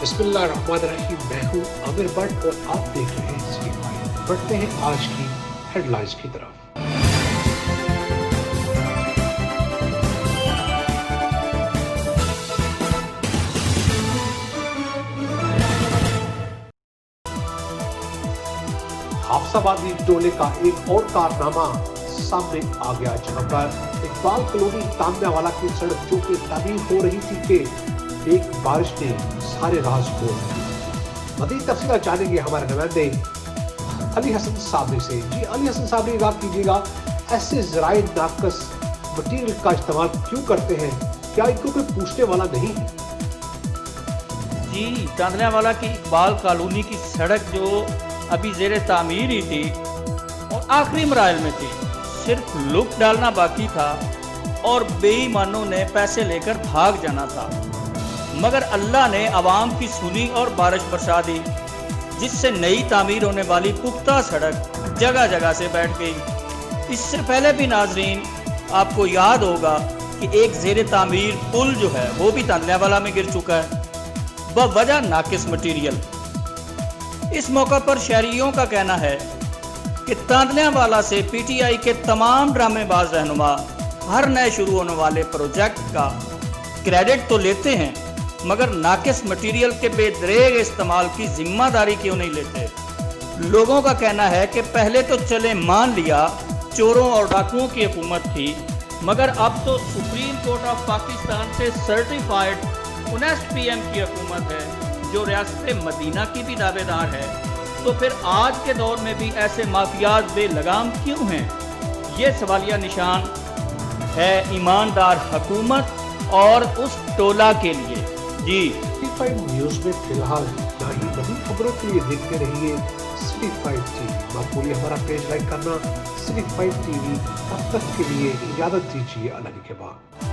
बिस्मिल्लाहिर्रहमानिर्रहीम। मैं हूं आमिर भट्ट और आप देख रहे हैं सिटी फाइव। बढ़ते हैं आज की हेडलाइंस की तरफ। हाफसाबादी टोले का एक और कारनामा सामने आ गया, जहां पर इकबाल कॉलोनी तामियावाला की सड़क जो कि तामीर हो रही थी कि एक बारिश ने सारे राज खोल दिए। मज़ीद तफसीलात जानेंगे हमारे नुमाइंदे अली हसन साबरी से। जी अली हसन साबरी, आप कीजिएगा, ऐसे ज़राए नाकस मटीरियल का इस्तेमाल क्यों करते हैं? क्या इनको कोई पूछने वाला नहीं है? जी, तांदल्यावाला की इकबाल कॉलोनी की सड़क जो अभी ज़ेरे तामीर ही थी और आखिरी मराइल में थी, सिर्फ लुक डालना बाकी था और बेईमानों ने पैसे लेकर भाग जाना था, मगर अल्लाह ने आवाम की सुनी और बारिश बरसा दी, जिससे नई तामीर होने वाली पुख्ता सड़क जगह जगह से बैठ गई। इससे पहले भी नाजरीन आपको याद होगा कि एक ज़ेरे तामीर पुल जो है वो भी तांदल्यावाला में गिर चुका है बवजह नाकिस मटीरियल। इस मौका पर शहरियों का कहना है कि तांदल्यावाला से पीटीआई के तमाम ड्रामेबाज रहनुमा हर नए शुरू होने वाले प्रोजेक्ट का क्रेडिट तो लेते हैं, मगर नाकिस मटीरियल के बेदरेग इस्तेमाल की जिम्मेदारी क्यों नहीं लेते। लोगों का कहना है कि पहले तो चले मान लिया चोरों और डाकुओं की हुकूमत थी, मगर अब तो सुप्रीम कोर्ट ऑफ पाकिस्तान से सर्टिफाइड ऑनेस्ट पीएम की हुकूमत है, जो रियासत मदीना की भी दावेदार है। तो फिर आज के दौर में भी ऐसे माफियाज बेलगाम क्यों हैं? ये सवालिया निशान है ईमानदार हुकूमत और उस टोला के लिए। जी, सिटी फाइव न्यूज़ में फिलहाल ना ही मज़ीद खबरों के लिए देखते रहिए सिटी फाइव टीवी। मत भूलिए हमारा पेज लाइक करना, सिटी फाइव टीवी। तब तक के लिए इजाज़त दीजिए, अल्लाह के बाद।